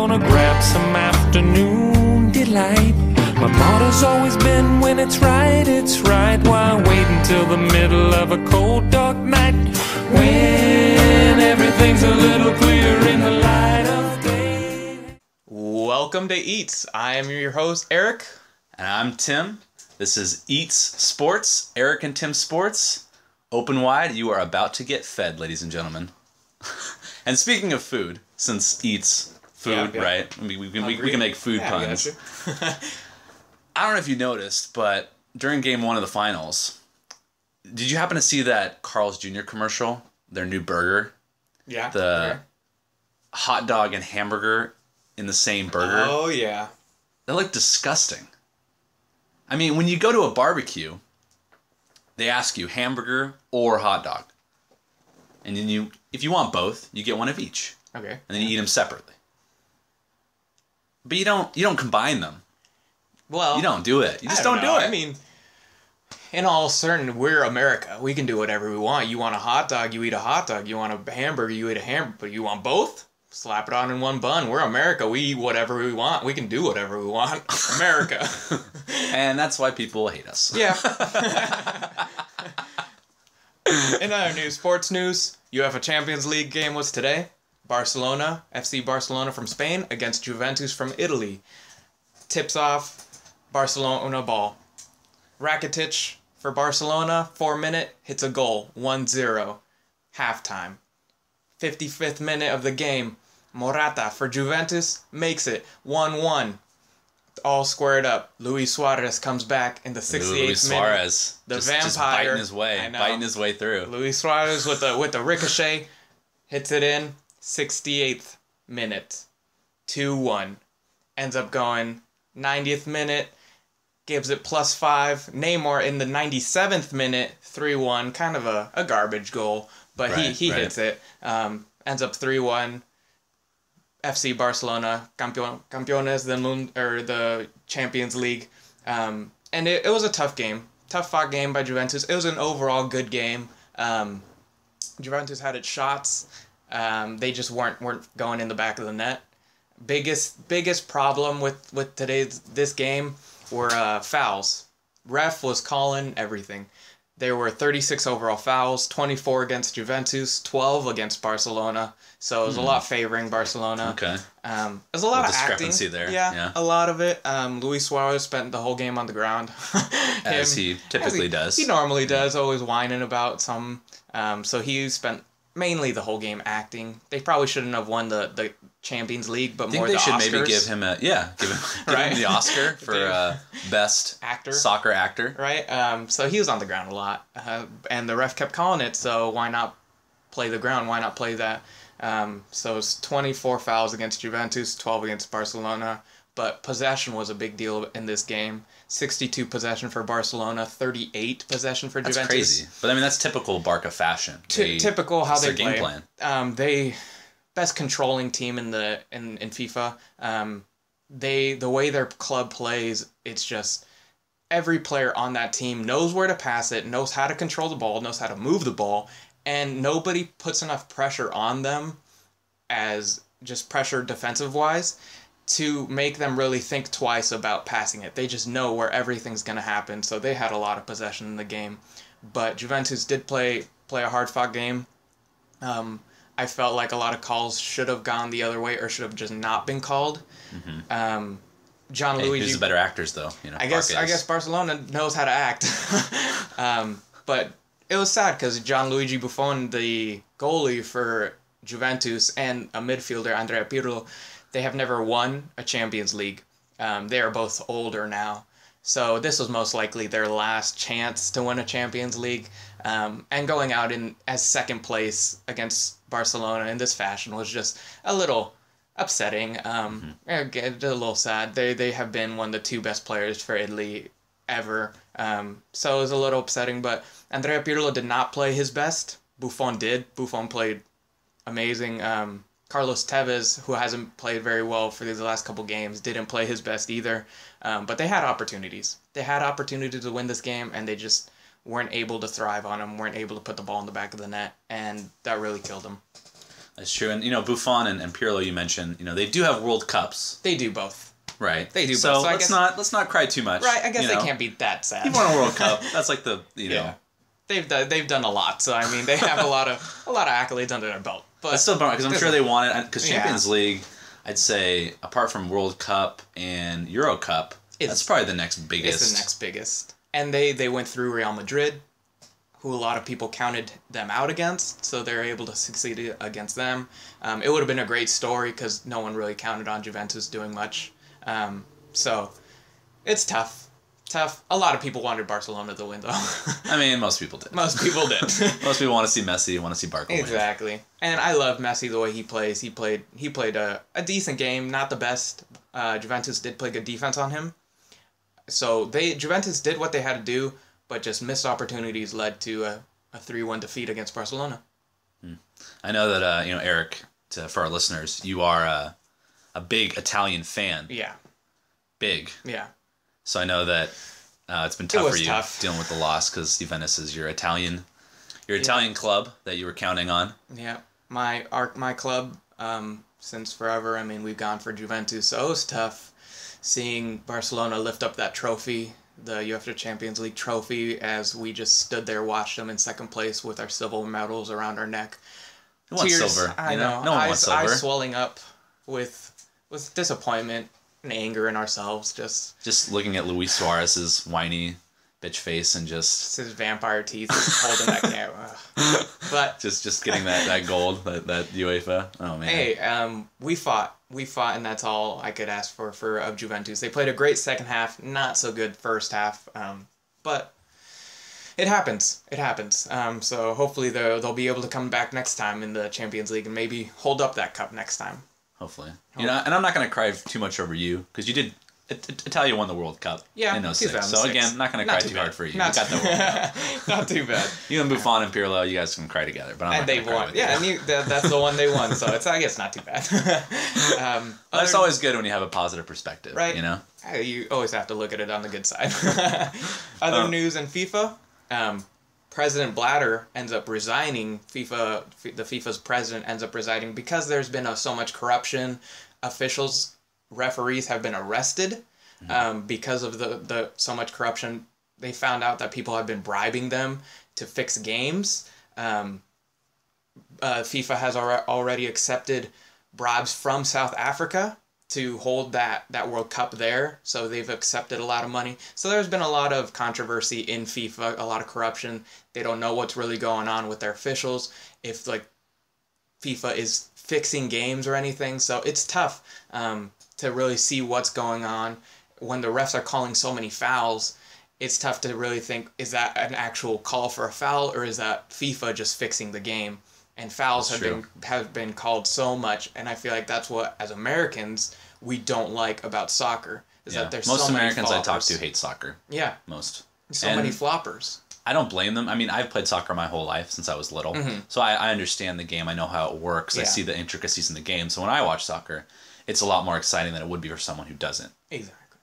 gonna grab some afternoon delight. My motto's always been, when it's right, it's right. Why wait until the middle of a cold, dark night, when everything's a little clearer in the light of day? Welcome to E.A.T.S. I am your host, Eric. And I'm Tim. This is E.A.T.S Sports, Eric and Tim Sports. Open wide, you are about to get fed, ladies and gentlemen. And speaking of food, since E.A.T.S food, Yeah. right? We can make food puns. I don't know if you noticed, but during game one of the finals, did you happen to see that Carl's Jr. commercial? Their new burger? Yeah. The hot dog and hamburger in the same burger. Oh, yeah. They look disgusting. I mean, when you go to a barbecue, they ask you hamburger or hot dog. And then if you want both, you get one of each. Okay. And then you eat them separately. But you don't combine them. Well, You don't do it. You just I don't don't know. do it. I mean, in all certain, we're America. We can do whatever we want. You want a hot dog, you eat a hot dog. You want a hamburger, you eat a hamburger. But you want both? Slap it on in one bun. We're America. We eat whatever we want. We can do whatever we want. America. And that's why people hate us. Yeah. In other news, sports news, UEFA Champions League game was today. Barcelona, FC Barcelona from Spain against Juventus from Italy. Tips off, Barcelona ball. Rakitic for Barcelona, 4-minute, hits a goal, 1-0. Halftime. 55th minute of the game, Morata for Juventus makes it 1-1. All squared up. Luis Suarez comes back in the 68th Luis minute. Suarez. The just vampire. biting his way through. Luis Suarez with the ricochet hits it in 68th minute. 2-1. Ends up going 90th minute. Gives it +5. Neymar in the 97th minute. 3-1. Kind of a garbage goal. But he hits it. Ends up 3-1. FC Barcelona, campeones del mundo, or the Champions League. And it was a tough game. Tough fought game by Juventus. It was an overall good game. Juventus had its shots. They just weren't going in the back of the net. Biggest problem with this game were fouls. Ref was calling everything. There were 36 overall fouls, 24 against Juventus, 12 against Barcelona. So it was a lot favoring Barcelona. Okay. There's a lot of discrepancy acting there. Yeah, a lot of it. Luis Suarez spent the whole game on the ground. As he typically does. He normally does, always whining about some. So he spent mainly the whole game acting. They probably shouldn't have won the Champions League, but more the Oscars. I think they should maybe give him give him the Oscar for best actor, soccer actor. Right. So he was on the ground a lot, and the ref kept calling it. So why not play the ground? Why not play that? So it's 24 fouls against Juventus, 12 against Barcelona. But possession was a big deal in this game. 62 possession for Barcelona, 38 possession for Juventus. That's crazy. But I mean, that's typical Barca fashion. Typical how they play. Game plan. They best controlling team in FIFA. The way their club plays, it's just every player on that team knows where to pass it, knows how to control the ball, knows how to move the ball, and nobody puts enough pressure on them as just pressure defensive wise to make them really think twice about passing it. They just know where everything's going to happen, so they had a lot of possession in the game. But Juventus did play a hard-fought game. I felt like a lot of calls should have gone the other way or should have just not been called. Mm-hmm. Gianluigi. Who's the better actors, though? I guess Barcelona knows how to act. But it was sad because Gianluigi Buffon, the goalie for Juventus, and a midfielder, Andrea Pirlo, they have never won a Champions League. They are both older now. So this was most likely their last chance to win a Champions League. And going out as second place against Barcelona in this fashion was just a little upsetting. A little sad. They have been one of the two best players for Italy ever. So it was a little upsetting. But Andrea Pirlo did not play his best. Buffon did. Buffon played amazing. Carlos Tevez, who hasn't played very well for these last couple games, didn't play his best either. But they had opportunities. They had opportunities to win this game, and they just weren't able to thrive on them, weren't able to put the ball in the back of the net, and that really killed them. That's true. And, Buffon and Pirlo, you mentioned, they do have World Cups. They do both. Right. They do both. So let's not cry too much. Right, I guess they can't be that sad. He won a World Cup. That's like the, Yeah. They've done a lot, so I mean they have a lot of accolades under their belt. But it's still bummer because I'm sure they won it because Champions League, I'd say apart from World Cup and Euro Cup, that's probably the next biggest. It's the next biggest, and they went through Real Madrid, who a lot of people counted them out against, so they're able to succeed against them. It would have been a great story because no one really counted on Juventus doing much. So it's tough. A lot of people wanted Barcelona to win, though. I mean, most people did. Most people did. Most people want to see Messi, want to see Barca win. Exactly. And I love Messi the way he plays. He played a decent game, not the best. Juventus did play good defense on him. So Juventus did what they had to do, but just missed opportunities led to a 3-1 defeat against Barcelona. I know that Eric, for our listeners, you are a big Italian fan. Yeah. Big. Yeah. So I know that it's been tough for you tough. dealing with the loss because Juventus is your Italian club that you were counting on. Yeah, my club since forever. I mean, we've gone for Juventus, so it was tough seeing Barcelona lift up that trophy, the UEFA Champions League trophy, as we just stood there, watched them in second place with our silver medals around our neck. Who wants silver? I know. No one wants silver. Eyes swelling up with disappointment and anger in ourselves, just looking at Luis Suarez's whiny bitch face and just his vampire teeth holding that camera. But just getting that gold, that UEFA. Oh man. Hey, we fought, and that's all I could ask for of Juventus. They played a great second half, not so good first half, but it happens. So hopefully they'll be able to come back next time in the Champions League and maybe hold up that cup next time. Hopefully. And I'm not going to cry too much over you, because you did... Italia won the World Cup in 06. So again, not going to cry too hard for you. Not you got the World Cup. Not too bad. You and Buffon and Pirlo, you guys can cry together. But I'm not going to cry with you. Yeah, and that's the one they won, so I guess not too bad. It's always good when you have a positive perspective, right? You always have to look at it on the good side. Other news in FIFA... President Blatter ends up resigning. The FIFA's president ends up resigning because there's been so much corruption. Referees have been arrested because of the so much corruption. They found out that people have been bribing them to fix games. FIFA has already accepted bribes from South Africa to hold that World Cup there, so they've accepted a lot of money. So there's been a lot of controversy in FIFA, a lot of corruption. They don't know what's really going on with their officials, if FIFA is fixing games or anything. So it's tough to really see what's going on. When the refs are calling so many fouls, it's tough to really think, is that an actual call for a foul, or is that FIFA just fixing the game? And fouls have been called so much, and I feel like that's what, as Americans, we don't like about soccer. That there's most so many Americans floppers. I talk to hate soccer. Yeah. Most. So many floppers. I don't blame them. I mean, I've played soccer my whole life since I was little. Mm-hmm. So I understand the game. I know how it works. Yeah. I see the intricacies in the game. So when I watch soccer, it's a lot more exciting than it would be for someone who doesn't. Exactly.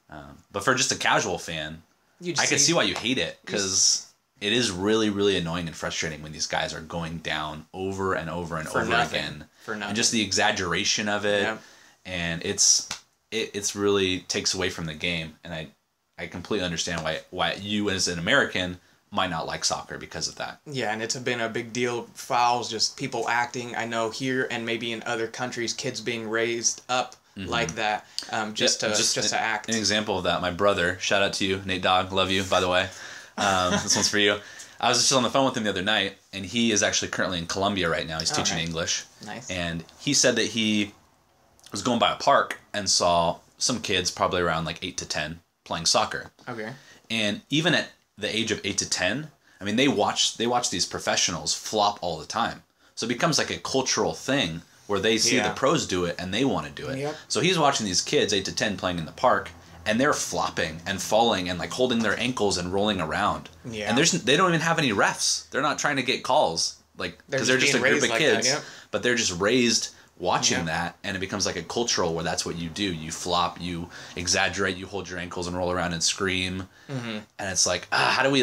But for just a casual fan, I can see why you hate it, because it is really, really annoying and frustrating when these guys are going down over and over and over again. For nothing. And just the exaggeration of it. Yep. And it's really takes away from the game. And I completely understand why you as an American might not like soccer because of that. Yeah, and it's been a big deal. Fouls, just people acting. I know here and maybe in other countries, kids being raised up like that just to act. An example of that, my brother, shout out to you, Nate Dogg, love you, by the way. This one's for you. I was just on the phone with him the other night, and he is actually currently in Colombia right now. He's teaching English. Nice. And he said that he was going by a park and saw some kids, probably around 8 to 10, playing soccer. Okay. And even at the age of 8 to 10, I mean, they watch these professionals flop all the time. So it becomes like a cultural thing where they see the pros do it and they want to do it. Yep. So he's watching these kids, 8 to 10, playing in the park, and they're flopping and falling and holding their ankles and rolling around. Yeah. And they don't even have any refs. They're not trying to get calls, because they're just a group of kids. But they're just raised watching that, and it becomes like a cultural where that's what you do. You flop, you exaggerate, you hold your ankles and roll around and scream. Mm-hmm. And it's how do we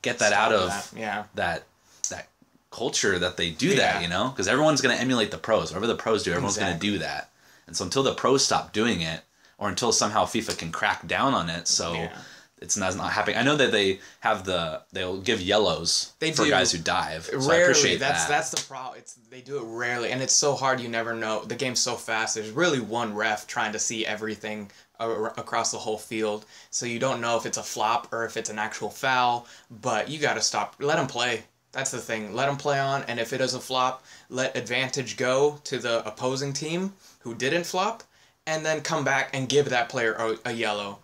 get that out of that culture that they do that, you know? Because everyone's going to emulate the pros. Whatever the pros do, everyone's going to do that. And so until the pros stop doing it, or until somehow FIFA can crack down on it, so it's not happening. I know that they'll give yellows for guys who dive. So rarely. I appreciate that. That's the problem. They do it rarely, and it's so hard. You never know. The game's so fast. There's really one ref trying to see everything across the whole field, so you don't know if it's a flop or if it's an actual foul. But you got to stop. Let them play. That's the thing. Let them play on, and if it is a flop, let advantage go to the opposing team who didn't flop, and then come back and give that player a yellow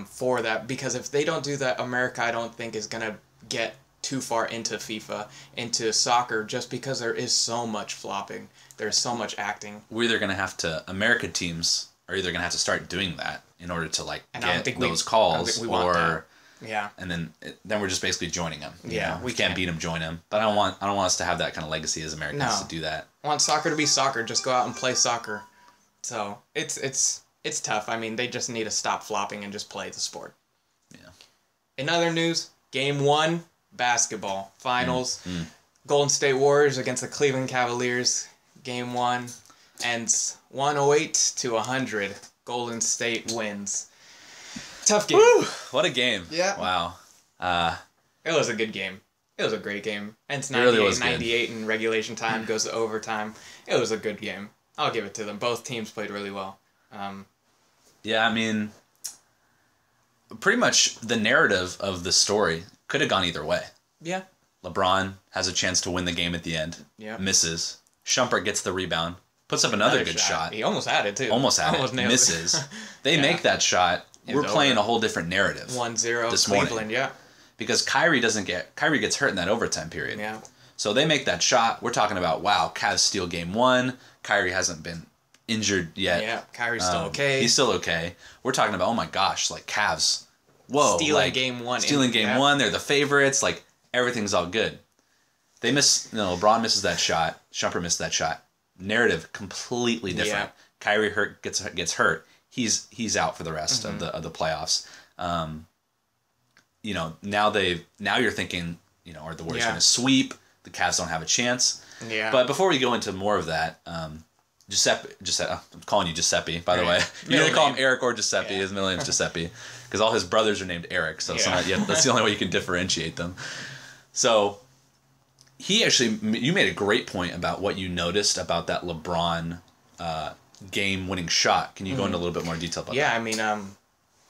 for that. Because if they don't do that, America, I don't think, is going to get too far into FIFA, into soccer, just because there is so much flopping. There's so much acting. We're either going to have to, America teams are either going to have to start doing that in order to like get those calls, or... Yeah, and then we're just basically joining them. Yeah, we can't beat them, join them. But I don't want us to have that kind of legacy as Americans to do that. I want soccer to be soccer. Just go out and play soccer. So it's tough. I mean, they just need to stop flopping and just play the sport. Yeah. In other news, Game 1, basketball finals. Golden State Warriors against the Cleveland Cavaliers. Game 1 ends 108-100. Golden State wins. Tough game. Woo! What a game. Yeah. Wow. It was a good game. It was a great game. Ends 98 in regulation time, goes to overtime. It was a good game. I'll give it to them. Both teams played really well. Yeah, I mean, pretty much the narrative of the story could have gone either way. Yeah. LeBron has a chance to win the game at the end. Yeah. Misses. Shumpert gets the rebound. Puts up another good shot. He almost had it, too. Almost misses. They make that shot. We're playing a whole different narrative. 1-0 this Cleveland, morning. yeah. Because Kyrie gets hurt in that overtime period. Yeah. So they make that shot. We're talking about, wow, Cavs steal game 1. Kyrie hasn't been injured yet. Yeah, Kyrie's still okay. He's still okay. We're talking about, oh my gosh, like Cavs, whoa. Stealing game 1. Stealing game 1. They're the favorites. Like, everything's all good. LeBron misses that shot. Shumpert missed that shot. Narrative completely different. Yeah. Kyrie gets hurt. He's out for the rest of the playoffs. Now you're thinking, are the Warriors going to sweep? The Cavs don't have a chance. Yeah. But before we go into more of that, Giuseppe, I'm calling you Giuseppe, by the way. You either call him Eric or Giuseppe. His middle name's Giuseppe. Because all his brothers are named Eric, so that's the only way you can differentiate them. So, you made a great point about what you noticed about that LeBron game-winning shot. Can you go into a little bit more detail about that? Yeah, I mean,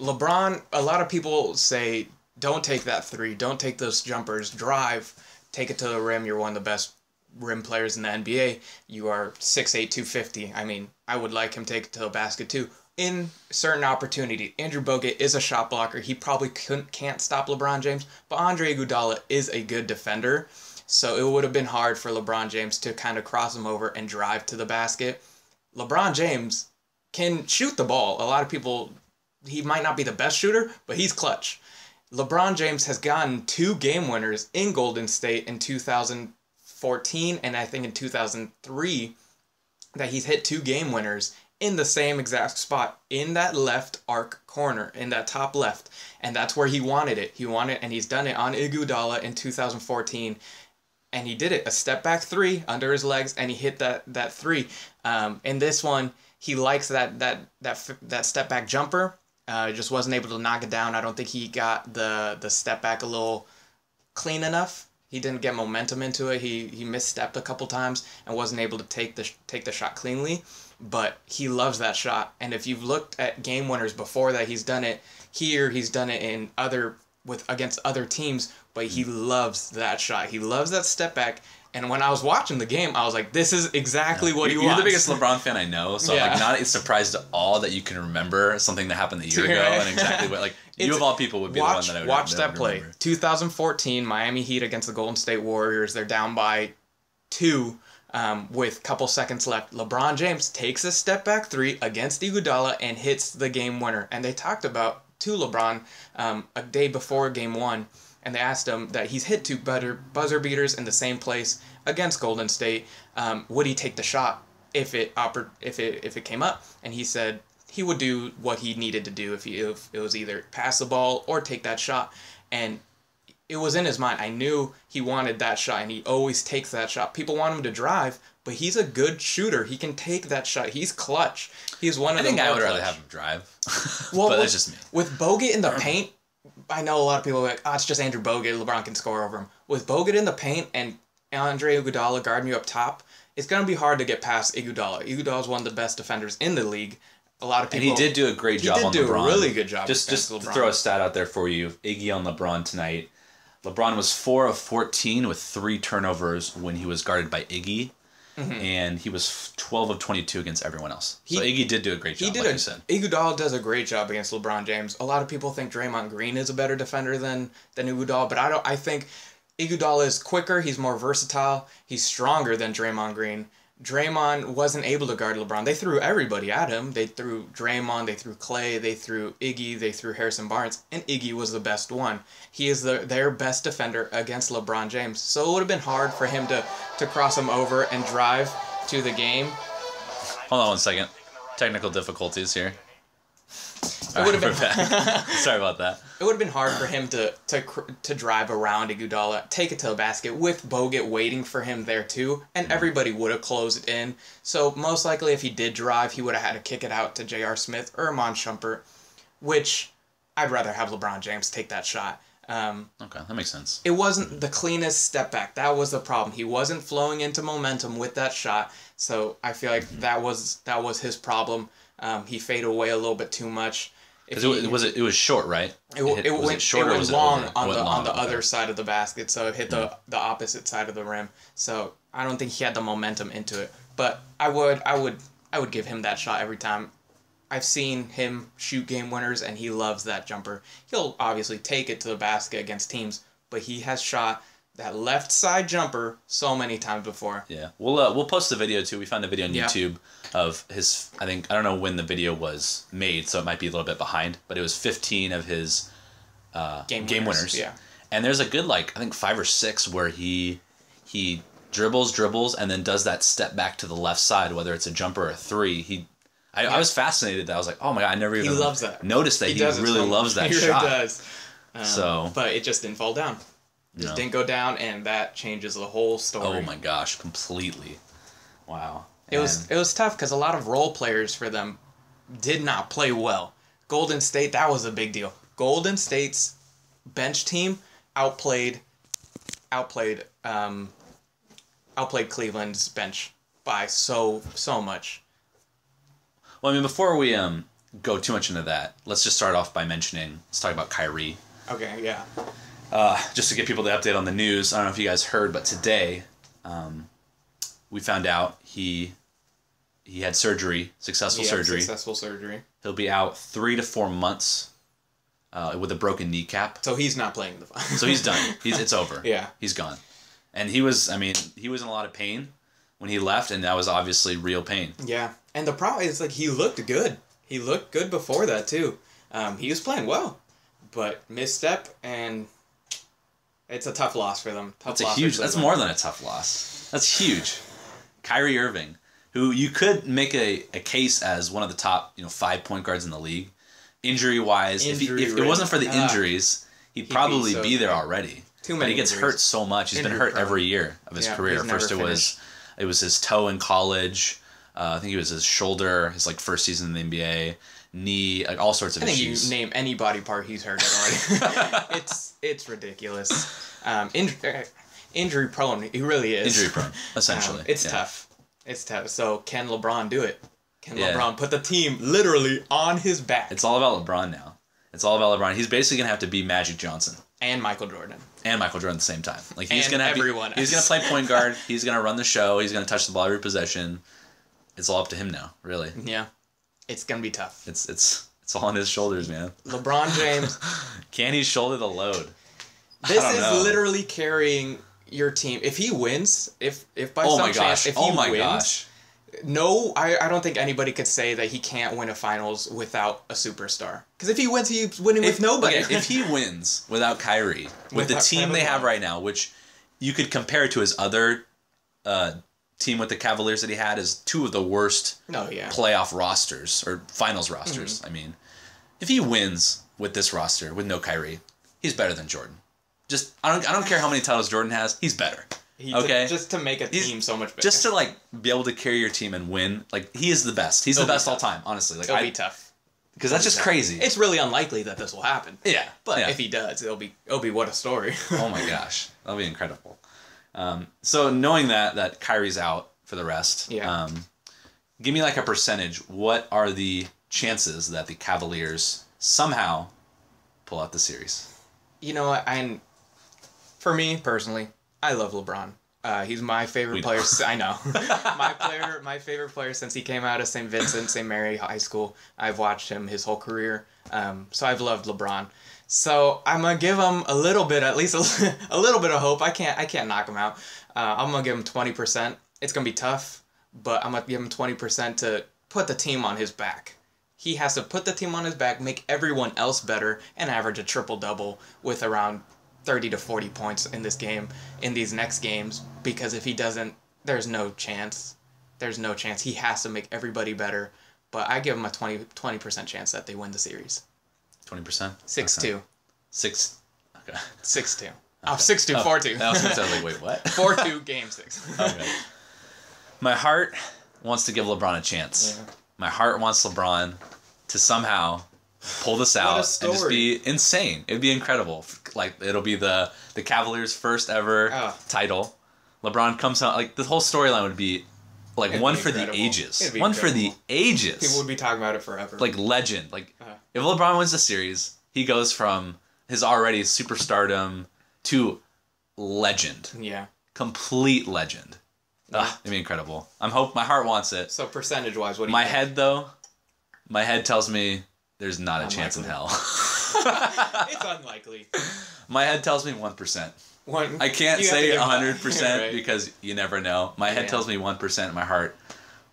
LeBron, a lot of people say, don't take that 3, don't take those jumpers, drive, take it to the rim, you're one of the best rim players in the NBA, you are 6'8", 250. I mean, I would like him to take it to the basket too. In certain opportunity, Andrew Bogut is a shot blocker. He probably can't stop LeBron James, but Andre Iguodala is a good defender, so it would have been hard for LeBron James to kind of cross him over and drive to the basket. LeBron James can shoot the ball. A lot of people, he might not be the best shooter, but he's clutch. LeBron James has gotten 2 game winners in Golden State in 2014 and I think in 2003 that he's hit 2 game winners in the same exact spot in that left arc corner, in that top left. And that's where he wanted it. And he's done it on Iguodala in 2014. And he did it, a step back 3 under his legs, and he hit that 3. In this one, he likes that step back jumper. Just wasn't able to knock it down. I don't think he got the step back a little clean enough. He didn't get momentum into it. He misstepped a couple times and wasn't able to take the shot cleanly. But he loves that shot. And if you've looked at game winners before that, he's done it here. He's done it against other teams. But he loves that shot. He loves that step back. And when I was watching the game, I was like, this is exactly what he wants. You're the biggest LeBron fan I know, so I'm not surprised at all that you can remember something that happened a year ago and exactly what, you of all people would be the one that I would watch that play. Remember. 2014, Miami Heat against the Golden State Warriors. They're down by 2 with a couple seconds left. LeBron James takes a step back 3 against Iguodala and hits the game winner. And they talked about, to LeBron, a day before game 1, and they asked him that he's hit 2 buzzer beaters in the same place against Golden State. Would he take the shot if it came up? And he said he would do what he needed to do if it was either pass the ball or take that shot. And it was in his mind. I knew he wanted that shot, and he always takes that shot. People want him to drive, but he's a good shooter. He can take that shot. He's clutch. He's one of the. I think I would clutch. rather have him drive. Well, but that's just me. With Bogut in the paint, I know a lot of people are like, oh, it's just Andrew Bogut. LeBron can score over him. With Bogut in the paint and Andre Iguodala guarding you up top, it's going to be hard to get past Iguodala. Iguodala is one of the best defenders in the league. A lot of people. And he did do a great job on LeBron. He did do a really good job. Just to throw a stat out there for you, Iggy on LeBron tonight. LeBron was 4 of 14 with 3 turnovers when he was guarded by Iggy. Mm-hmm. And he was 12 of 22 against everyone else. So Iggy did do a great job, like you said. Iguodala does a great job against LeBron James. A lot of people think Draymond Green is a better defender than Iguodala, but I think Iguodala is quicker, he's more versatile, he's stronger than Draymond Green. Draymond wasn't able to guard LeBron. They threw everybody at him. They threw Draymond, they threw Clay, they threw Iggy, they threw Harrison Barnes, and Iggy was the best one. He is their best defender against LeBron James. So it would have been hard for him to cross him over and drive to the game. Hold on one second. Technical difficulties here. It would have been Sorry about that. It would have been hard for him to drive around Iguodala, take it to the basket with Bogut waiting for him there too, and everybody would have closed it in. So most likely, if he did drive, he would have had to kick it out to J.R. Smith or Iman Shumpert, which I'd rather have LeBron James take that shot. Okay, that makes sense. It wasn't the cleanest step back. That was the problem. He wasn't flowing into momentum with that shot. So I feel like that was his problem. He faded away a little bit too much. It was short, right? It went long on the other side of the basket, so it hit the opposite side of the rim. So I don't think he had the momentum into it. But I would give him that shot every time. I've seen him shoot game winners, and he loves that jumper. He'll obviously take it to the basket against teams, but he has shot that left side jumper so many times before. Yeah, we'll post the video too. We found a video on YouTube of his. I don't know when the video was made, so it might be a little bit behind. But it was 15 of his game winners. Yeah, and there's a good I think 5 or 6 where he dribbles, and then does that step back to the left side, whether it's a jumper or a 3. I was fascinated that I was like, oh my god, I never even loves that. Noticed that he really loves that shot. He really does. But it just didn't fall down. Just didn't go down, and that changes the whole story. Oh my gosh, completely. Wow. It was tough because a lot of role players for them did not play well. Golden State, that was a big deal. Golden State's bench team outplayed Cleveland's bench by so much. Well, I mean, before we go too much into that, let's just start off by let's talk about Kyrie. Okay, yeah. Just to get people the update on the news, I don't know if you guys heard, but today we found out he had surgery, successful surgery. He'll be out 3 to 4 months with a broken kneecap. So he's not playing the final. So he's done. It's over. Yeah. He's gone. And he was in a lot of pain when he left, and that was obviously real pain. Yeah. And the problem is, he looked good. He looked good before that, too. He was playing well. But misstep, and it's a tough loss for them. That's more than a tough loss. That's huge. Kyrie Irving, who you could make a case as one of the top 5 point guards in the league, injury-wise. If it wasn't for the injuries, he'd probably be there already. But he gets hurt so much. He's been hurt every year of his career. First it was his toe in college. I think it was his shoulder, his like first season in the NBA, knee, like all sorts of issues. I think you name any body part, he's hurt it already. It's ridiculous. Injury prone, he really is. Injury prone, essentially. It's tough. It's tough. So can LeBron do it? Can LeBron put the team literally on his back? It's all about LeBron now. It's all about LeBron. He's basically gonna have to be Magic Johnson. And Michael Jordan. And Michael Jordan at the same time. Like he's gonna play point guard. He's gonna run the show. He's gonna touch the ball every possession. It's all up to him now, really. Yeah, it's gonna be tough. It's all on his shoulders, man. LeBron James. Can he shoulder the load? This is literally carrying your team. If he wins, if by some chance, if he wins, no, I don't think anybody could say that he can't win a finals without a superstar. Because if he wins, he's winning with nobody. Okay, if he wins without Kyrie, with the team they have right now, which you could compare to his other team with the Cavaliers that he had, is two of the worst playoff rosters or finals rosters. Mm-hmm. I mean, if he wins with this roster with no Kyrie, he's better than Jordan. I don't care how many titles Jordan has. He's better. Okay, just to make a team so much better. Just to like be able to carry your team and win. Like he is the best. He's the best all time. Honestly, like it'll be tough because that's just crazy. It's really unlikely that this will happen. Yeah, but if he does, it'll be what a story. Oh my gosh, that'll be incredible. So knowing that Kyrie's out for the rest, give me like a percentage. What are the chances that the Cavaliers somehow pull out the series? You know what? For me personally, I love LeBron. He's my favorite player. I know. my favorite player since he came out of St. Vincent, St. Mary High School. I've watched him his whole career. So I've loved LeBron. So I'm gonna give him a little bit, at least a little bit of hope. I can't knock him out. I'm gonna give him 20%. It's gonna be tough, but I'm gonna give him 20% to put the team on his back. He has to put the team on his back, make everyone else better, and average a triple-double with around 30 to 40 points in this game, in these next games, because if he doesn't, there's no chance. There's no chance. He has to make everybody better, but I give him a 20% chance that they win the series. 20%? 6-2. 6. Okay. 6-2. Okay. Oh, 6-2, 4-2. I was going to say, like, wait, what? 4-2, game 6. Okay. My heart wants to give LeBron a chance. Yeah. My heart wants LeBron to somehow pull this out and just be insane. It'd be incredible. Like, it'll be the Cavaliers' first ever title. LeBron comes out, like, the whole storyline would be, like, one for the ages. One for the ages. People would be talking about it forever. Like, legend. Like, if LeBron wins the series, he goes from his already superstardom to legend. Yeah. Complete legend. It'd be incredible. My heart wants it. So, percentage-wise, what do you think? Head, though, my head tells me there's not a chance in hell. It's unlikely. My head tells me 1%. I can't say 100% right. Because you never know. My head tells me 1%. My heart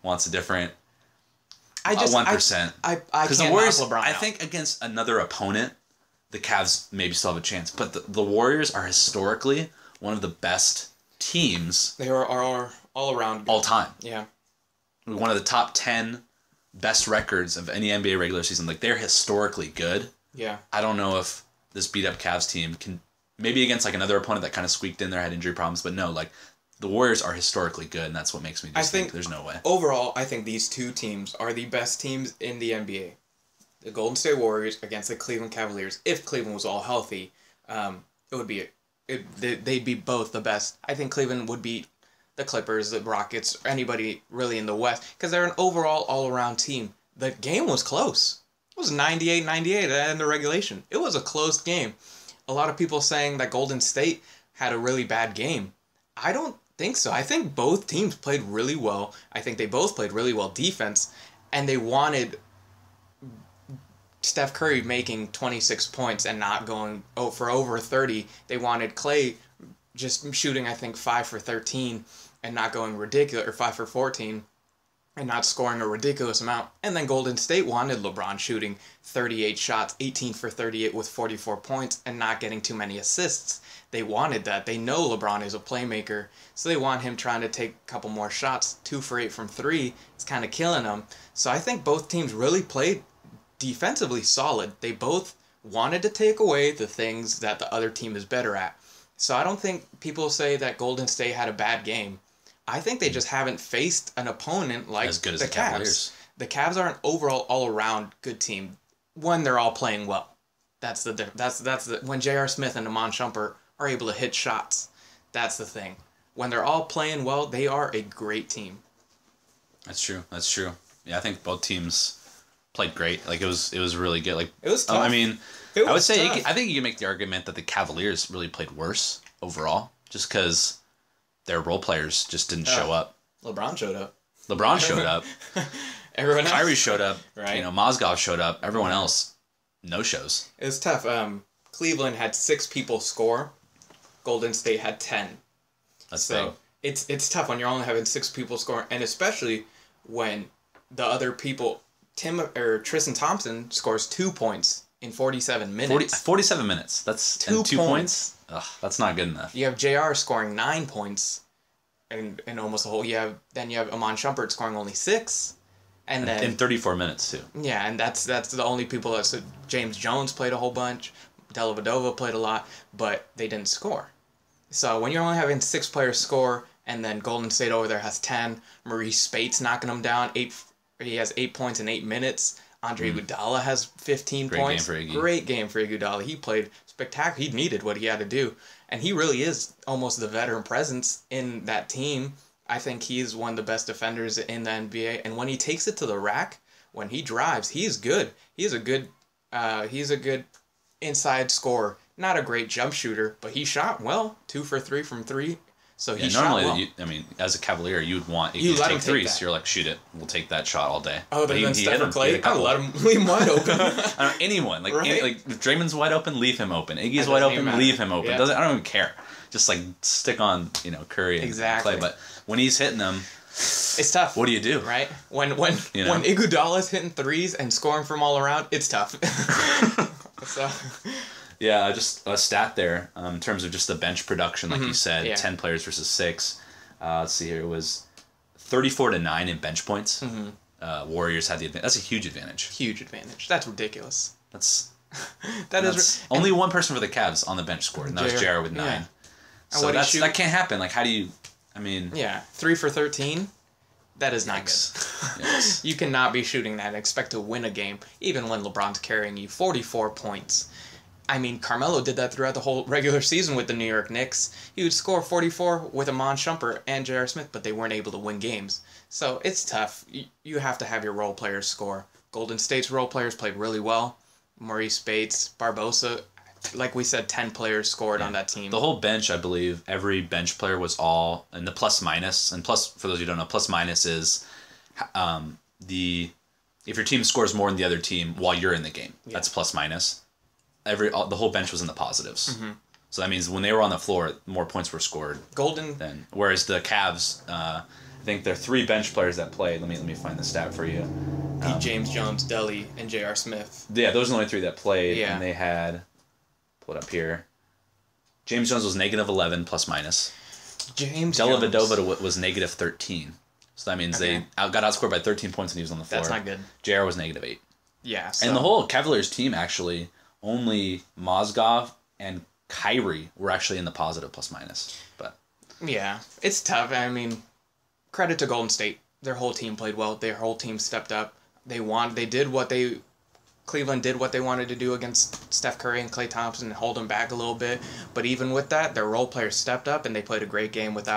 wants a different 1%. Because the Warriors, I think against another opponent, the Cavs maybe still have a chance. But the Warriors are historically one of the best teams. They are all around good. All time. Yeah. One of the top 10 best records of any NBA regular season. Like, they're historically good. Yeah. I don't know if this beat-up Cavs team can... Maybe against, like, another opponent that kind of squeaked in there, had injury problems. But no, like, the Warriors are historically good, and that's what makes me just think there's no way. Overall, I think these two teams are the best teams in the NBA. The Golden State Warriors against the Cleveland Cavaliers. If Cleveland was all healthy, it would be... they'd be both the best. I think Cleveland would beat the Clippers, the Rockets, anybody really in the West, because they're an overall all-around team. The game was close. It was 98-98 at the end of regulation. It was a close game. A lot of people saying that Golden State had a really bad game. I don't think so. I think both teams played really well. I think they both played really well defense, and they wanted Steph Curry making 26 points and not going for over 30. They wanted Klay just shooting, I think, 5 for 13 and not going ridiculous, or 5 for 14 and not scoring a ridiculous amount. And then Golden State wanted LeBron shooting 38 shots, 18 for 38 with 44 points and not getting too many assists. They wanted that. They know LeBron is a playmaker, so they want him trying to take a couple more shots. 2 for 8 from 3. It's kind of killing them. So I think both teams really played defensively solid. They both wanted to take away the things that the other team is better at. So I don't think people say that Golden State had a bad game. I think they just haven't faced an opponent like as good as the Cavs. The Cavs are an overall all-around good team when they're all playing well. That's the when J.R. Smith and Amon Shumpert are able to hit shots. That's the thing. When they're all playing well, they are a great team. That's true. Yeah, I think both teams played great. Like, it was really good. Like, it was tough. I mean, I would say I think you can make the argument that the Cavaliers really played worse overall, just because their role players just didn't show up. LeBron showed up. Everyone else. Kyrie showed up. Right. Mozgov showed up. Everyone else, no shows. It was tough. Cleveland had 6 people score. Golden State had 10. That's big. It's tough when you're only having 6 people score, and especially when the other people, Tristan Thompson scores 2 points in 47 minutes. 47 minutes. That's 2 points. Ugh, that's not good enough. You have JR scoring 9 points in almost the whole. Then you have Amon Shumpert scoring only 6. And then in 34 minutes too. Yeah, and that's the only people that James Jones played a whole bunch. Dellavedova played a lot, but they didn't score. So when you're only having 6 players score, and then Golden State over there has 10, Maurice Spates knocking them down, he has 8 points in 8 minutes. Andre Iguodala has 15 points. Great game for Iguodala. He played spectacular. He needed what he had to do. And he really is almost the veteran presence in that team. I think he's one of the best defenders in the NBA. And when he takes it to the rack, when he drives, he's good. He's a good inside scorer. Not a great jump shooter, but he shot well. 2 for 3 from 3. So he shot well. Normally, as a Cavalier, you'd want Iggy to take threes. So you're like, shoot it. We'll take that shot all day. Oh, but then Steph or Clay, leave him wide open. I don't know, anyone. Like, if Draymond's wide open, leave him open. Iggy's wide open, leave him open. Yeah. I don't even care. Just like stick on, Curry and Clay. But when he's hitting them, it's tough. What do you do? Right? When Iguodala's hitting threes and scoring from all around, it's tough. So. Yeah, just a stat there in terms of just the bench production, like you said, 10 players versus 6. Let's see here, it was 34-9 in bench points. Warriors had the advantage. That's a huge advantage. Huge advantage. That's ridiculous. That's only one person for the Cavs on the bench scored, and that was JR with 9. Yeah. So that can't happen. Like, how do you? I mean, 3 for 13. That is not good. Yes. You cannot be shooting that and expect to win a game, even when LeBron's carrying you 44 points. I mean, Carmelo did that throughout the whole regular season with the New York Knicks. He would score 44 with Amon Shumpert and J.R. Smith, but they weren't able to win games. So it's tough. You have to have your role players score. Golden State's role players played really well. Maurice Spates, Barbosa, like we said, 10 players scored on that team. The whole bench, I believe, every bench player was all in the plus minus. And plus, for those who don't know, plus minus is if your team scores more than the other team while you're in the game. Yeah. That's plus minus. The whole bench was in the positives. So that means when they were on the floor, more points were scored. Whereas the Cavs, I think there are 3 bench players that played. Let me find the stat for you. James Jones, Deli, and J.R. Smith. Yeah, those are the only 3 that played. Yeah. And they had, pull it up here. James Jones was -11 plus minus. Dellavedova was -13. So that means they got outscored by 13 points when he was on the floor. That's not good. JR was -8. Yeah. So. And the whole Cavaliers team actually. Only Mozgov and Kyrie were actually in the positive plus minus. But yeah, it's tough. I mean, credit to Golden State. Their whole team played well. Their whole team stepped up. Cleveland did what they wanted to do against Steph Curry and Klay Thompson and hold them back a little bit. But even with that, their role players stepped up and they played a great game with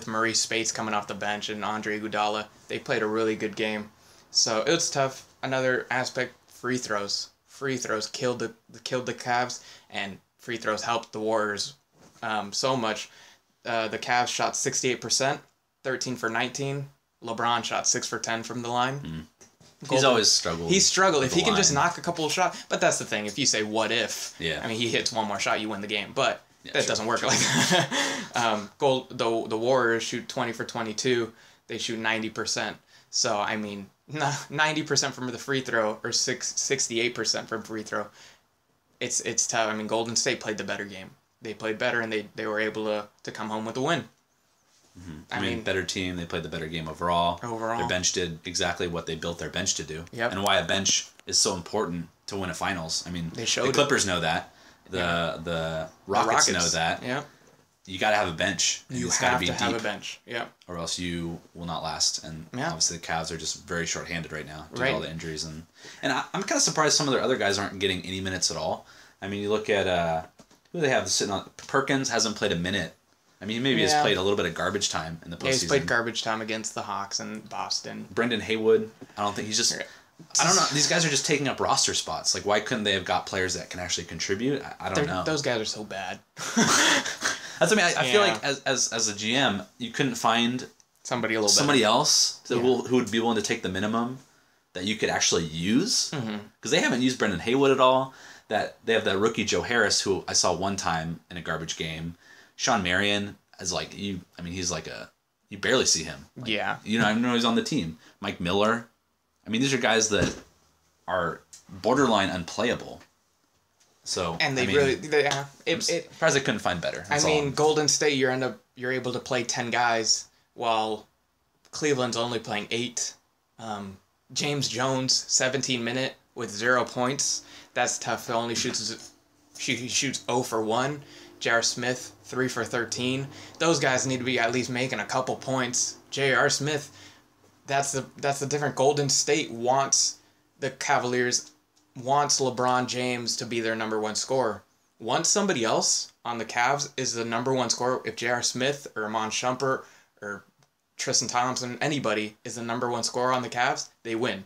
Maurice Spates coming off the bench and Andre Iguodala. They played a really good game. So it was tough. Another aspect, free throws. Free throws killed the Cavs, and free throws helped the Warriors so much. The Cavs shot 68%, 13 for 19. LeBron shot 6 for 10 from the line. He's always struggled. He's struggled. If he can just knock a couple of shots, but that's the thing. If you say what if, I mean, he hits one more shot, you win the game. But that doesn't work like that. The Warriors shoot 20 for 22. They shoot 90%. So I mean. 90% from the free throw or 68% from free throw. It's tough. I mean, Golden State played the better game. They played better and they were able to come home with a win. I mean, better team. They played the better game overall. Their bench did exactly what they built their bench to do. Yep. And why a bench is so important to win a finals. I mean, the Clippers know that. The Rockets know that. Yeah. You got to have a bench. You have to have a bench. Yeah. Or else you will not last. And obviously the Cavs are just very short-handed right now due to all the injuries. And I'm kind of surprised some of their other guys aren't getting any minutes at all. I mean, you look at who they have sitting on. Perkins hasn't played a minute. I mean, maybe he's played a little bit of garbage time in the postseason. Yeah, he's played garbage time against the Hawks and Boston. Brendan Haywood, I don't think he's just... I don't know. These guys are just taking up roster spots. Like, why couldn't they have got players that can actually contribute? I don't know. Those guys are so bad. That's what I mean. I feel like as a GM, you couldn't find somebody else who would be willing to take the minimum that you could actually use. Because they haven't used Brendan Haywood at all. That they have that rookie Joe Harris, who I saw one time in a garbage game. Sean Marion is like you. I mean, he's like you barely see him. Like, I know he's on the team. Mike Miller. I mean, these are guys that are borderline unplayable. So and I'm surprised they couldn't find better. I mean, Golden State, you're able to play 10 guys while Cleveland's only playing 8. James Jones, 17-minute with 0 points. That's tough. He shoots 0 for 1. J.R. Smith, 3 for 13. Those guys need to be at least making a couple points. J.R. Smith, that's the different. Golden State wants LeBron James to be their number one scorer. Once somebody else on the Cavs is the number one scorer, if J.R. Smith or Iman Shumpert or Tristan Thompson, anybody is the number one scorer on the Cavs, they win.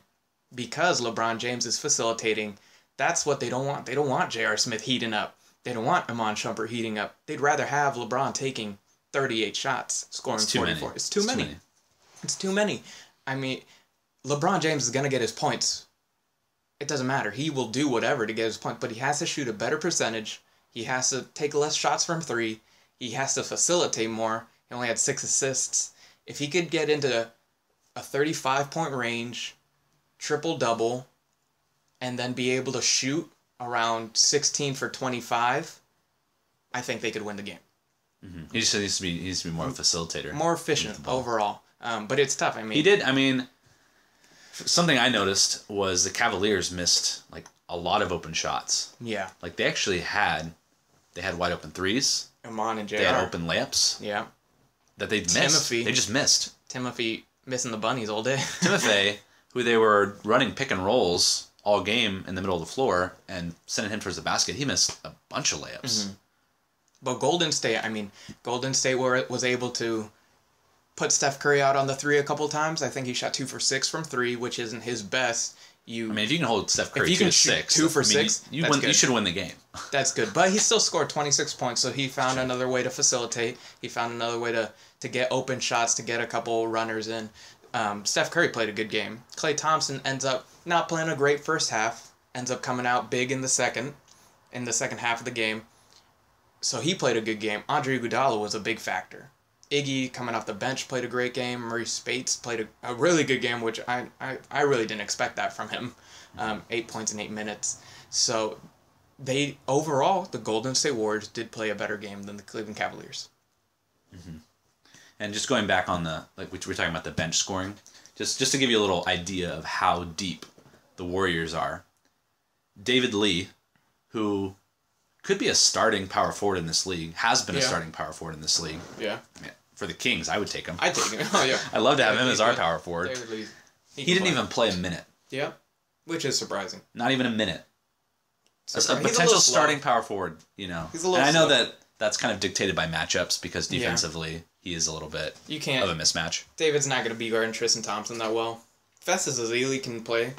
Because LeBron James is facilitating, that's what they don't want. They don't want J.R. Smith heating up. They don't want Iman Shumpert heating up. They'd rather have LeBron taking 38 shots, scoring 44. It's too many. It's too many. I mean, LeBron James is going to get his points. It doesn't matter. He will do whatever to get his points, but he has to shoot a better percentage. He has to take less shots from 3. He has to facilitate more. He only had 6 assists. If he could get into a 35-point range, triple-double, and then be able to shoot around 16 for 25, I think they could win the game. Mm-hmm. He just needs to be more of a facilitator. More efficient overall. But it's tough. I mean, he did. I mean, something I noticed was the Cavaliers missed like a lot of open shots. Yeah. Like they had wide open threes. Iman and J.R. They had open layups. Yeah. That they missed. They just missed. Timothy missing the bunnies all day. Timothy, who they were running pick and rolls all game in the middle of the floor and sending him towards the basket, he missed a bunch of layups. Mm-hmm. But Golden State was able to put Steph Curry out on the 3 a couple times. I think he shot 2 for 6 from 3, which isn't his best. If you can hold Steph Curry if you can 2 shoot 6, 2 for 6, you should win the game. That's good. But he still scored 26 points, so he found another way to facilitate. He found another way to get open shots, to get a couple runners in. Steph Curry played a good game. Klay Thompson ends up not playing a great first half, ends up coming out big in the second half of the game. So he played a good game. Andre Iguodala was a big factor. Iggy, coming off the bench, played a great game. Maurice Spates played a really good game, which I really didn't expect that from him. 8 points in 8 minutes. So overall, the Golden State Warriors did play a better game than the Cleveland Cavaliers. Mm-hmm. And just going back on we're talking about the bench scoring, just to give you a little idea of how deep the Warriors are. David Lee, who could be a starting power forward in this league, has been a starting power forward in this league. Yeah. For the Kings, I would take him. I'd take him. Oh, yeah. I'd love to have him as our power forward. David Lee, he didn't even play a minute. Yeah, which is surprising. Not even a minute. A potential starting power forward, He's a little and I know that that's kind of dictated by matchups because defensively he is a little bit of a mismatch. David's not going to be guarding Tristan Thompson that well. Festus Ezeli can play.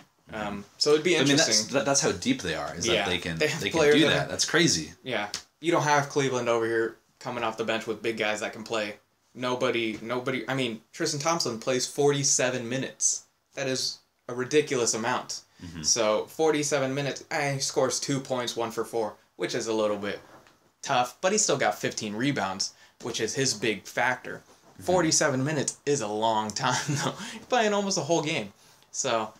So it'd be interesting. I mean, that's how deep they are. Is that they can do that. That's crazy. Yeah, you don't have Cleveland over here coming off the bench with big guys that can play. Nobody. I mean, Tristan Thompson plays 47 minutes. That is a ridiculous amount. Mm-hmm. So 47 minutes, he scores 2 points, 1 for 4, which is a little bit tough. But he still got 15 rebounds, which is his big factor. 47 minutes is a long time, though. He's playing almost a whole game. So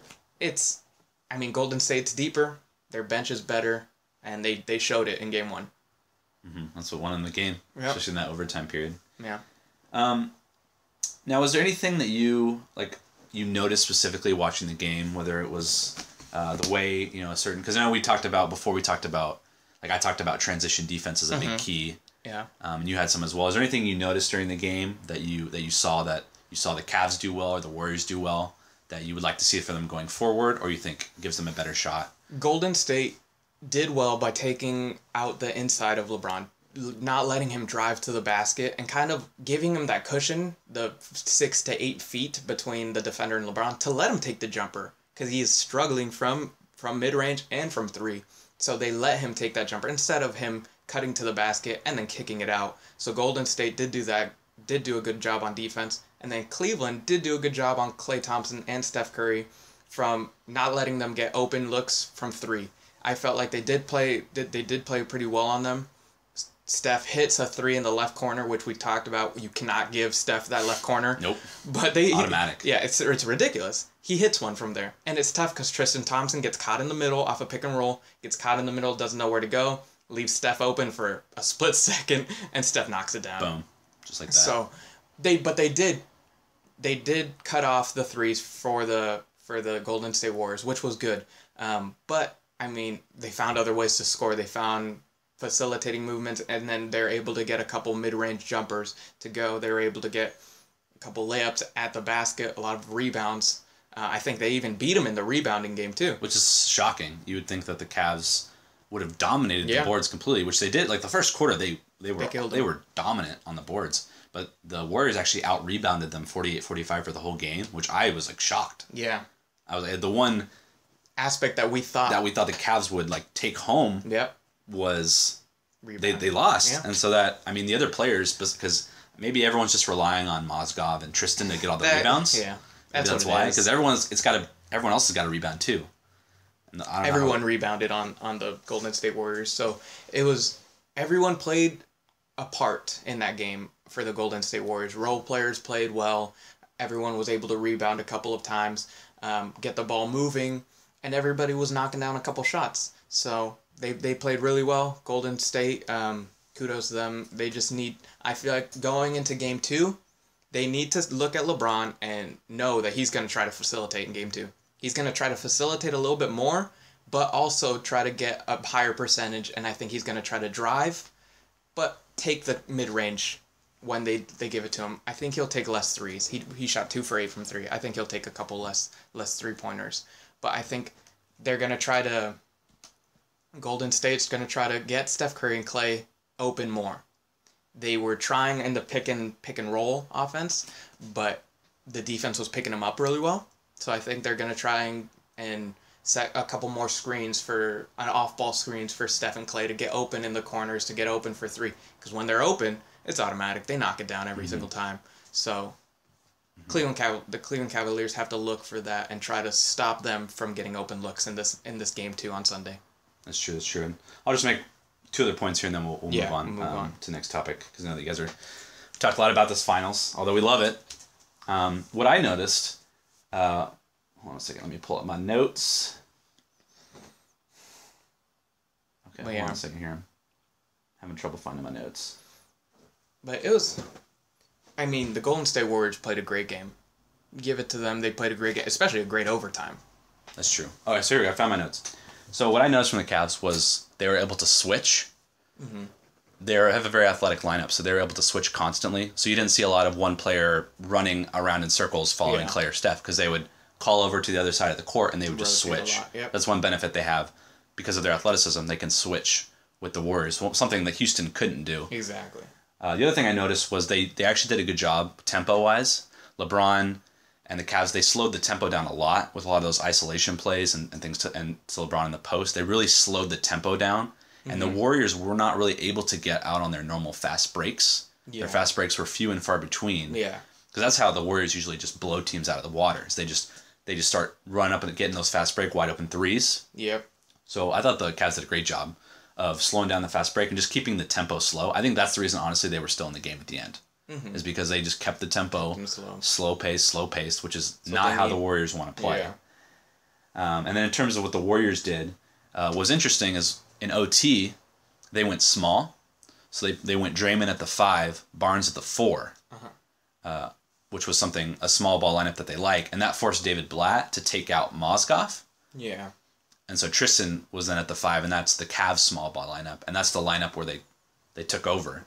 Golden State's deeper, their bench is better, and they showed it in Game 1. Mm-hmm. That's what won in the game, especially in that overtime period. Yeah. Now, was there anything that you noticed specifically watching the game, whether it was the way, because I know I talked about transition defense as a big key. Yeah. And you had some as well. Is there anything you noticed during the game that you saw the Cavs do well or the Warriors do well that you would like to see for them going forward, or you think gives them a better shot? Golden State did well by taking out the inside of LeBron, not letting him drive to the basket, and kind of giving him that cushion, the 6 to 8 feet between the defender and LeBron, to let him take the jumper, because he is struggling from mid-range and from 3. So they let him take that jumper instead of him cutting to the basket and then kicking it out. So Golden State did do that, did do a good job on defense. And then Cleveland did do a good job on Klay Thompson and Steph Curry from not letting them get open looks from 3. I felt like they did play pretty well on them. Steph hits a 3 in the left corner, which we talked about. You cannot give Steph that left corner. Nope. But automatic. Yeah, it's ridiculous. He hits one from there. And it's tough because Tristan Thompson gets caught in the middle off a pick and roll, gets caught in the middle, doesn't know where to go, leaves Steph open for a split second, and Steph knocks it down. Boom. Just like that. So they did cut off the threes for the Golden State Warriors, which was good. But, I mean, they found other ways to score. They found facilitating movements, and then they're able to get a couple mid-range jumpers to go. They were able to get a couple layups at the basket, a lot of rebounds. I think they even beat them in the rebounding game, too. Which is shocking. You would think that the Cavs would have dominated the boards completely, which they did. Like, the first quarter, they were dominant on the boards. But the Warriors actually out-rebounded them 48-45 for the whole game, which I was, like, shocked. Yeah. I was the one aspect that we thought the Cavs would, like, take home was they lost. Yeah. And so that, I mean, the other players, because maybe everyone's just relying on Mozgov and Tristan to get all the rebounds. Yeah. That's why. Because everyone else has got to rebound, too. And everyone rebounded on the Golden State Warriors. So everyone played a part in that game for the Golden State Warriors. Role players played well. Everyone was able to rebound a couple of times, get the ball moving, and everybody was knocking down a couple shots. So they played really well. Golden State, kudos to them. They just I feel like going into Game 2, they need to look at LeBron and know that he's going to try to facilitate in Game 2. He's going to try to facilitate a little bit more, but also try to get a higher percentage, and I think he's going to try to drive, but take the mid-range when they give it to him. I think he'll take less threes. He shot 2 for 8 from 3. I think he'll take a couple less three-pointers. But I think they're going to try to... Golden State's going to try to get Steph Curry and Klay open more. They were trying in the pick and roll offense, but the defense was picking them up really well. So I think they're going to try and set a couple more screens off-ball screens for Steph and Klay to get open in the corners, to get open for 3. Because when they're open, it's automatic. They knock it down every single time. So the Cleveland Cavaliers have to look for that and try to stop them from getting open looks in this game 2 on Sunday. That's true. And I'll just make 2 other points here, and then we'll move on to the next topic, because I know that you guys talked a lot about this finals, although we love it. What I noticed... hold on a second. Let me pull up my notes. Okay, hold on a second here. I'm having trouble finding my notes. But it was... I mean, the Golden State Warriors played a great game. Give it to them. They played a great game, especially a great overtime. That's true. All right, so here we go. I found my notes. So what I noticed from the Cavs was they were able to switch. Mm-hmm. They have a very athletic lineup, so they were able to switch constantly. So you didn't see a lot of one player running around in circles following Klay or Steph, because they would call over to the other side of the court and they would just switch. Yep. That's one benefit they have. Because of their athleticism, they can switch with the Warriors, something that Houston couldn't do. Exactly. The other thing I noticed was they actually did a good job tempo-wise. LeBron and the Cavs, they slowed the tempo down a lot with a lot of those isolation plays and things to LeBron in the post. They really slowed the tempo down. And the Warriors were not really able to get out on their normal fast breaks. Yeah. Their fast breaks were few and far between. Yeah. Because that's how the Warriors usually just blow teams out of the water. They just start running up and getting those fast break wide open threes. Yep. So I thought the Cavs did a great job of slowing down the fast break and just keeping the tempo slow. I think that's the reason, honestly, they were still in the game at the end. Mm-hmm. Is because they just kept the tempo slow paced, which is not how the Warriors want to play. Yeah. And then in terms of what the Warriors did, was interesting is in OT, they went small. So they went Draymond at the 5, Barnes at the 4, which was a small ball lineup that they like. And that forced David Blatt to take out Mozgov. Yeah. And so Tristan was then at the 5, and that's the Cavs small ball lineup. And that's the lineup where they took over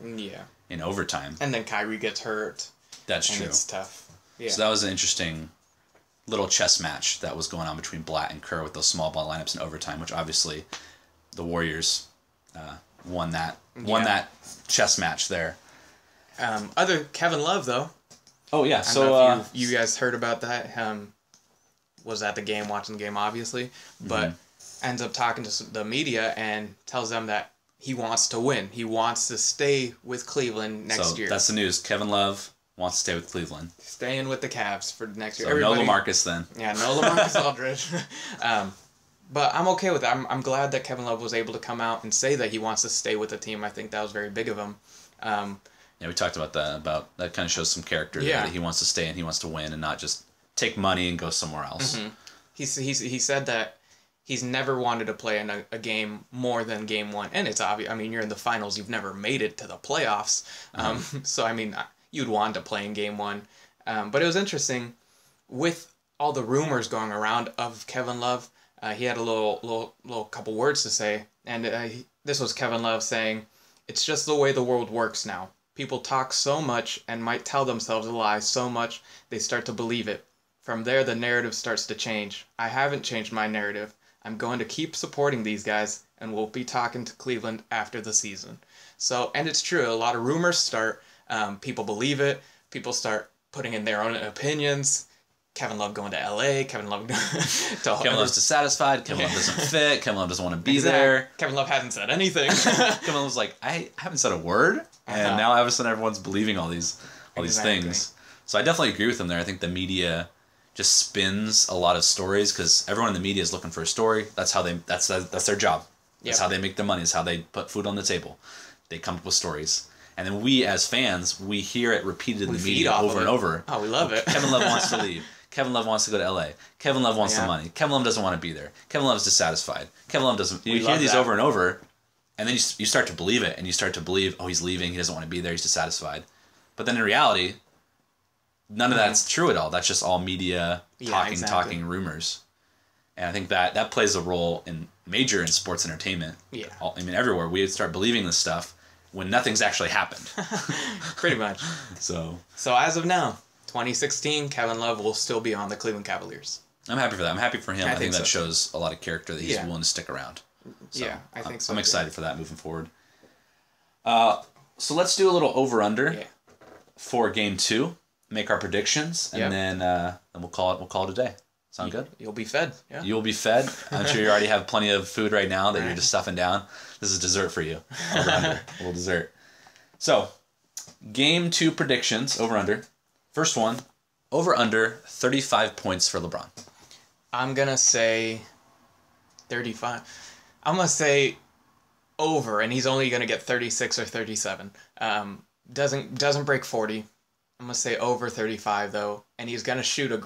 in overtime. And then Kyrie gets hurt. That's true. It's tough. Yeah. So that was an interesting little chess match that was going on between Blatt and Kerr with those small ball lineups in overtime, which obviously the Warriors won that chess match there. Other Kevin Love, though. Oh, yeah. I don't know if you guys heard about that. Was at the game, watching the game, obviously. But ends up talking to the media and tells them that he wants to win. He wants to stay with Cleveland next year. That's the news. Kevin Love wants to stay with Cleveland. Staying with the Cavs for next year. So no LaMarcus then. Yeah, no LaMarcus Aldridge. But I'm okay with that. I'm glad that Kevin Love was able to come out and say that he wants to stay with the team. I think that was very big of him. Yeah, we talked about that. That kind of shows some character there, that he wants to stay and he wants to win and not just take money and go somewhere else. Mm-hmm. He said that he's never wanted to play in a game more than game 1. And it's obvious. I mean, you're in the finals. You've never made it to the playoffs. So, I mean, you'd want to play in game 1. But it was interesting with all the rumors going around of Kevin Love. he had a little couple words to say, and this was Kevin Love saying, "It's just the way the world works now. People talk so much and might tell themselves a lie so much they start to believe it. From there, the narrative starts to change. I haven't changed my narrative. I'm going to keep supporting these guys, and we'll be talking to Cleveland after the season." So, and it's true. A lot of rumors start. People believe it. People start putting in their own opinions. Kevin Love going to LA. Kevin Love Kevin Love's dissatisfied. Kevin Love doesn't fit. Kevin Love doesn't want to be there. Kevin Love hasn't said anything. Kevin Love's like, I haven't said a word, and now all of a sudden everyone's believing all these things. So I definitely agree with him there. I think the media just spins a lot of stories because everyone in the media is looking for a story. That's how that's their job. That's how they make their money. Is how they put food on the table. They come up with stories. And then we, as fans, we hear it repeated in the media over and over. Oh, we love it. Kevin Love wants to leave. Kevin Love wants to go to LA. Kevin Love wants the money. Kevin Love doesn't want to be there. Kevin Love's dissatisfied. Kevin Love doesn't... You hear these over and over, and then you start to believe it, and you start to believe, oh, he's leaving, he doesn't want to be there, he's dissatisfied. But then in reality, none of that's true at all. That's just all media talking rumors. And I think that plays a role in sports entertainment. Yeah. I mean, everywhere. We start believing this stuff when nothing's actually happened. Pretty much. So as of now, 2016, Kevin Love will still be on the Cleveland Cavaliers. I'm happy for that. I'm happy for him. I think that shows a lot of character that he's willing to stick around. So I think so. I'm excited for that moving forward. So let's do a little over/under for Game 2. Make our predictions, and then we'll call it a day. Sound good? You'll be fed. Yeah. You'll be fed. I'm sure you already have plenty of food right now that you're just stuffing down. This is dessert for you. Over/under. A little dessert. So, Game 2 predictions, over/under. First one, over/under 35 points for LeBron. I'm going to say 35. I'm going to say over, and he's only going to get 36 or 37. Doesn't break 40. I'm going to say over 35, though, and he's going to shoot a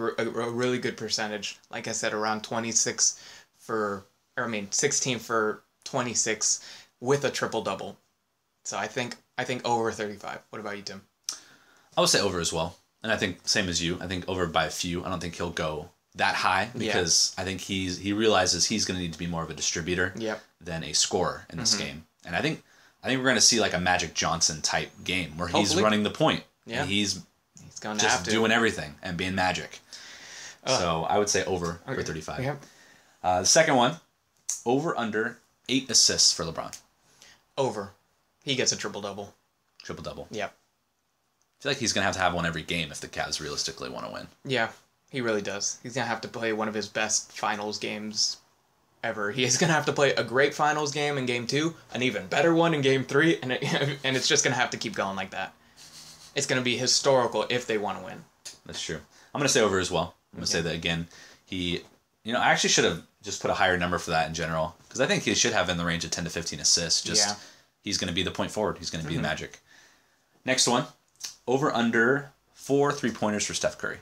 really good percentage. Like I said, around 16 for 26 with a triple-double. So I think over 35. What about you, Tim? I would say over as well. And I think same as you. I think over by a few. I don't think he'll go that high because I think he realizes he's going to need to be more of a distributor than a scorer in this game. And I think we're going to see like a Magic Johnson type game where he's running the point. Yeah. And he's going to just doing everything and being Magic. So I would say over for 35. Yeah. The second one, over/under 8 assists for LeBron. Over. He gets a triple-double. Triple-double. Yep. I feel like he's going to have one every game if the Cavs realistically want to win. Yeah, he really does. He's going to have to play one of his best finals games ever. He's going to have to play a great finals game in Game 2, an even better one in Game 3, and it's just going to have to keep going like that. It's going to be historical if they want to win. That's true. I'm going to say over as well. I'm going to say that again. I actually should have just put a higher number for that in general because I think he should have in the range of 10 to 15 assists. He's going to be the point forward. He's going to be the Magic. Next one. Over/under 4 3-pointers for Steph Curry.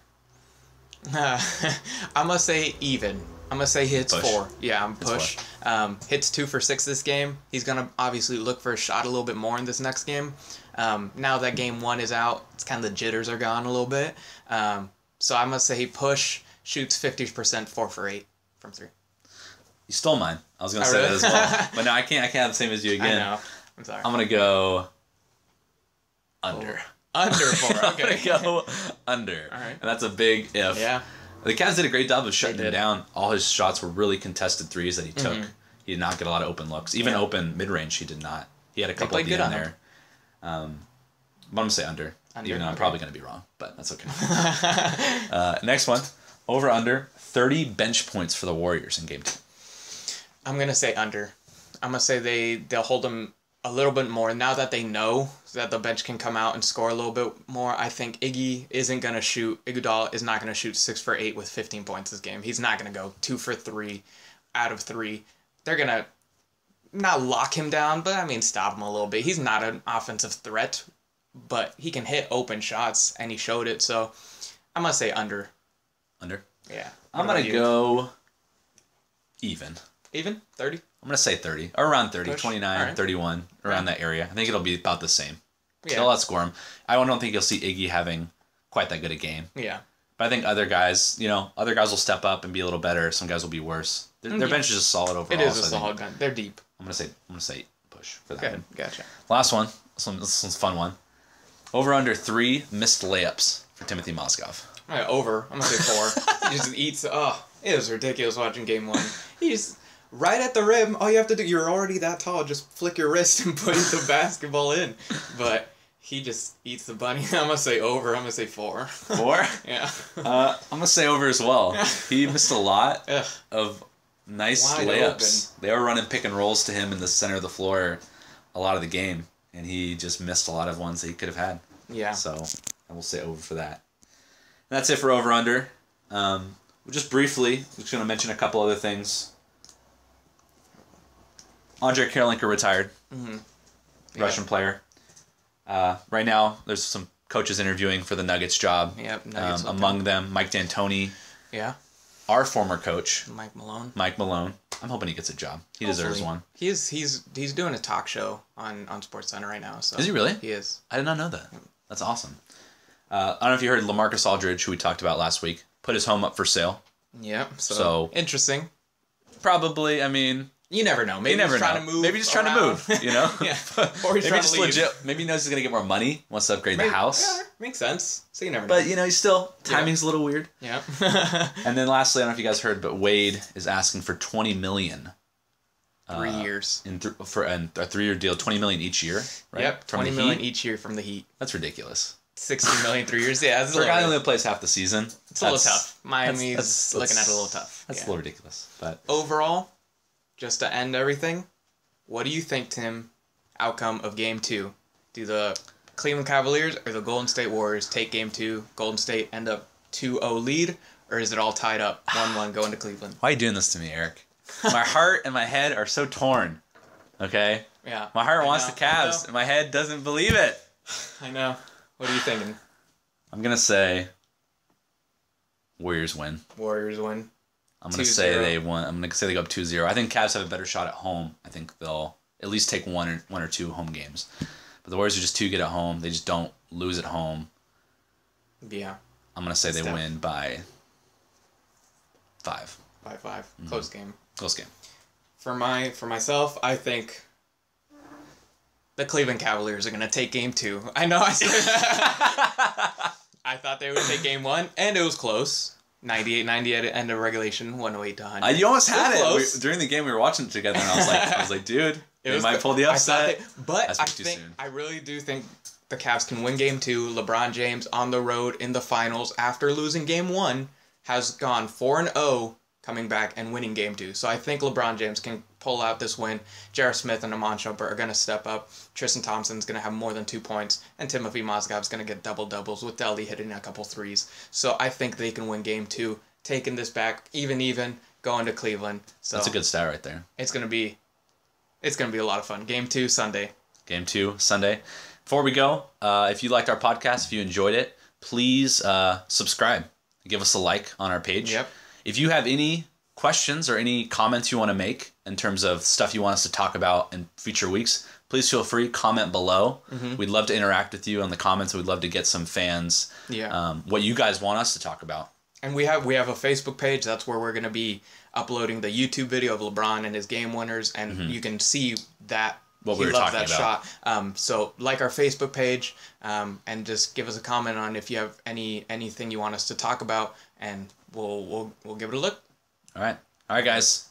I'm going to say even. I'm going to say he hits 4. Yeah, I'm push. Hits 2 for 6 this game. He's going to obviously look for a shot a little bit more in this next game. Now that Game 1 is out, it's kind of the jitters are gone a little bit. So I'm going to say he shoots 50%, 4 for 8 from 3. You stole mine. I was going to say that as well. But no, I can't have the same as you again. I know. I'm sorry. I'm going to go under. Under 4, okay. I'm going to go under. All right. And that's a big if. Yeah. The Cavs did a great job of shutting him down. All his shots were really contested threes that he took. He did not get a lot of open looks. Even open mid-range, he did not. He had a couple of D in there. But I'm going to say under. Even though I'm probably going to be wrong. But that's okay. Next one. Over/under 30 bench points for the Warriors in Game 2. I'm going to say under. I'm going to say they'll hold them a little bit more. Now that they know that the bench can come out and score a little bit more, I think Iguodala is not going to shoot 6 for 8 with 15 points this game. He's not going to go 2 for 3 out of 3. They're going to not lock him down, but stop him a little bit. He's not an offensive threat, but he can hit open shots, and he showed it. So I'm going to say under. Under? Yeah. I'm going to go even. Even? 30? I'm going to say 30. Or around 30. Push. 29, 31. Around that area. I think it'll be about the same. Yeah. They'll outscore him. I don't think you'll see Iggy having quite that good a game. Yeah. But I think other guys will step up and be a little better. Some guys will be worse. Their bench is just solid overall. It is a so solid bench. They're deep. I'm gonna say push for that Okay, one. gotcha. Last one. This one's a fun one. Over under 3 missed layups for Timothy Mozgov. All right, over. I'm gonna say 4. He just eats. Oh, it was ridiculous watching game 1. He's right at the rim. All you have to do, you're already that tall. Just flick your wrist and put the basketball in. But he just eats the bunny. I'm gonna say over. I'm gonna say 4. 4? Yeah. I'm gonna say over as well. He missed a lot Ugh. of nice Wide layups. They were running pick and rolls to him in the center of the floor a lot of the game, and he just missed a lot of ones that he could have had. Yeah. So I will say over for that. And that's it for over under. Just briefly, I'm just gonna mention a couple other things. Andre Karolinka retired. Russian player. Right now, there's some coaches interviewing for the Nuggets job. Yep. Nuggets among them, Mike D'Antoni, Yeah. our former coach, Mike Malone. Mike Malone. I'm hoping he gets a job. He deserves one. He's doing a talk show on SportsCenter right now. So Is he really? He is. I did not know that. That's awesome. I don't know if you heard LaMarcus Aldridge, who we talked about last week, put his home up for sale. Yep. So interesting. Probably, I mean, You never know. Maybe you never he's trying know. to move. Maybe he's trying to move. You know. Yeah. Or he's maybe trying just to leave. legit. Maybe he knows he's gonna get more money. Wants to upgrade the house. Yeah, makes sense. So you never know. But he's still timing's a little weird. Yeah. And then lastly, I don't know if you guys heard, but Wade is asking for $20 million. 3 years. For a 3-year deal, $20 million each year. Right? Yep. From $20 the million Heat? each year from the Heat. That's ridiculous. $60 million 3 years. Yeah, For a guy who only plays half the season, it's a little tough. Miami's that's- looking at it a little tough. That's a little ridiculous. But Overall, just to end everything, what do you think, Tim, outcome of Game 2? Do the Cleveland Cavaliers or the Golden State Warriors take Game 2, Golden State end up 2-0 lead, or is it all tied up 1-1 going to Cleveland? why are you doing this to me, Eric? My heart and my head are so torn. Okay? Yeah. My heart I wants know, the Cavs, and my head doesn't believe it. I know. What are you thinking? I'm going to say Warriors win. Warriors win. I'm going to say they won. I'm going to say they go up 2-0. I think Cavs have a better shot at home. I think they'll at least take one or two home games. But the Warriors are just too good at home. They just don't lose at home. Yeah. I'm going to say they win by 5. 5-5. Close game. Close game. For myself, I think the Cleveland Cavaliers are going to take Game 2. I know I said I thought they would take Game 1, and it was close. 98-90 at the end of regulation, 108 to 100. You almost had Close. during the game. We were watching it together, and I was like, dude, they might pull the I upset. but That's way too soon. I really do think the Cavs can win Game 2. LeBron James on the road in the finals after losing Game 1 has gone 4-0 coming back and winning Game 2. So I think LeBron James can pull out this win. J.R. Smith and Amon Shumpert are going to step up. Tristan Thompson's going to have more than 2 points. And Timothy Mozgov's going to get double-doubles with Delly hitting a couple threes. So I think they can win Game 2, taking this back even, going to Cleveland. So That's a good stat right there. It's going to be a lot of fun. Game 2 Sunday. Game 2 Sunday. Before we go, if you liked our podcast, if you enjoyed it, please subscribe. Give us a like on our page. Yep. If you have any questions or any comments you want to make in terms of stuff you want us to talk about in future weeks, please feel free, comment below. We'd love to interact with you in the comments. We'd love to get some fans, what you guys want us to talk about. And we have a Facebook page. That's where we're going to be uploading the YouTube video of LeBron and his game winners, and you can see that What we were talking about. Shot. So like our Facebook page, and just give us a comment on if you have anything you want us to talk about, and we'll give it a look. All right, guys.